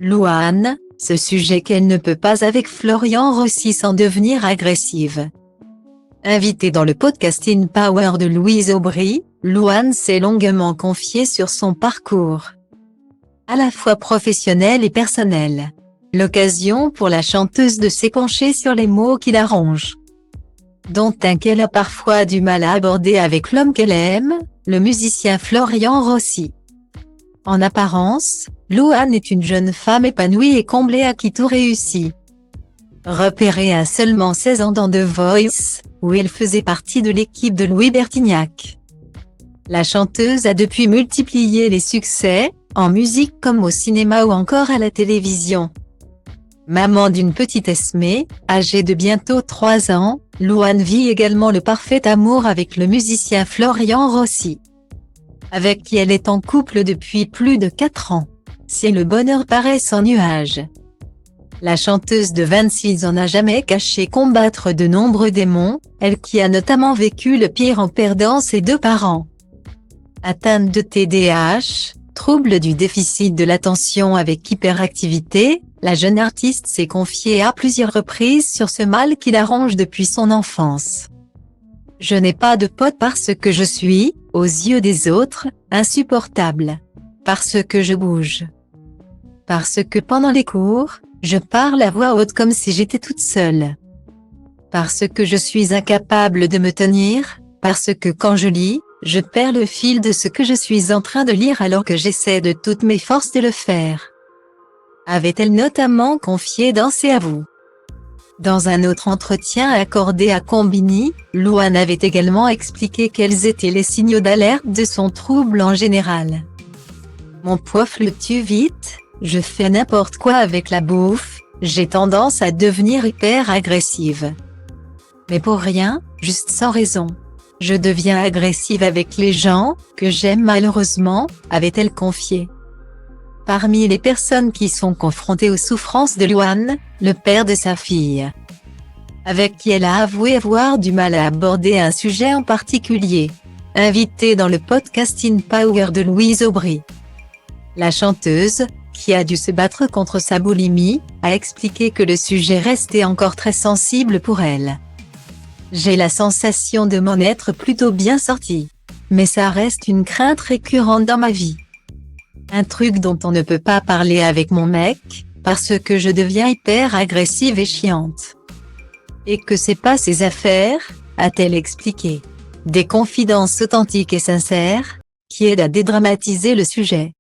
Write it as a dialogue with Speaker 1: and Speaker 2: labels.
Speaker 1: Louane, ce sujet qu'elle ne peut pas avec Florian Rossi sans devenir agressive. Invitée dans le podcast In Power de Louise Aubry, Louane s'est longuement confiée sur son parcours, à la fois professionnel et personnel. L'occasion pour la chanteuse de s'épancher sur les mots qui la rongent, dont un qu'elle a parfois du mal à aborder avec l'homme qu'elle aime, le musicien Florian Rossi. En apparence, Louane est une jeune femme épanouie et comblée à qui tout réussit. Repérée à seulement 16 ans dans The Voice, où elle faisait partie de l'équipe de Louis Bertignac, la chanteuse a depuis multiplié les succès, en musique comme au cinéma ou encore à la télévision. Maman d'une petite Esmée, âgée de bientôt 3 ans, Louane vit également le parfait amour avec le musicien Florian Rossi, avec qui elle est en couple depuis plus de 4 ans. Si le bonheur paraît sans nuages, la chanteuse de 26 ans n'a jamais caché combattre de nombreux démons, elle qui a notamment vécu le pire en perdant ses 2 parents. Atteinte de TDAH, trouble du déficit de l'attention avec hyperactivité, la jeune artiste s'est confiée à plusieurs reprises sur ce mal qui la ronge depuis son enfance. Je n'ai pas de pote parce que je suis, aux yeux des autres, insupportable. Parce que je bouge. Parce que pendant les cours, je parle à voix haute comme si j'étais toute seule. Parce que je suis incapable de me tenir, parce que quand je lis, je perds le fil de ce que je suis en train de lire alors que j'essaie de toutes mes forces de le faire. Avait-elle notamment confié dans C'est à vous. Dans un autre entretien accordé à Combini, Louane avait également expliqué quels étaient les signaux d'alerte de son trouble en général. Mon poids fluctue vite, je fais n'importe quoi avec la bouffe, j'ai tendance à devenir hyper agressive. Mais pour rien, juste sans raison. Je deviens agressive avec les gens, que j'aime malheureusement, avait-elle confié. Parmi les personnes qui sont confrontées aux souffrances de Louane, le père de sa fille, avec qui elle a avoué avoir du mal à aborder un sujet en particulier. Invitée dans le podcast In Power de Louise Aubry, la chanteuse, qui a dû se battre contre sa boulimie, a expliqué que le sujet restait encore très sensible pour elle. J'ai la sensation de m'en être plutôt bien sortie. Mais ça reste une crainte récurrente dans ma vie. Un truc dont on ne peut pas parler avec mon mec, parce que je deviens hyper agressive et chiante. Et que c'est pas ses affaires, a-t-elle expliqué. Des confidences authentiques et sincères, qui aident à dédramatiser le sujet.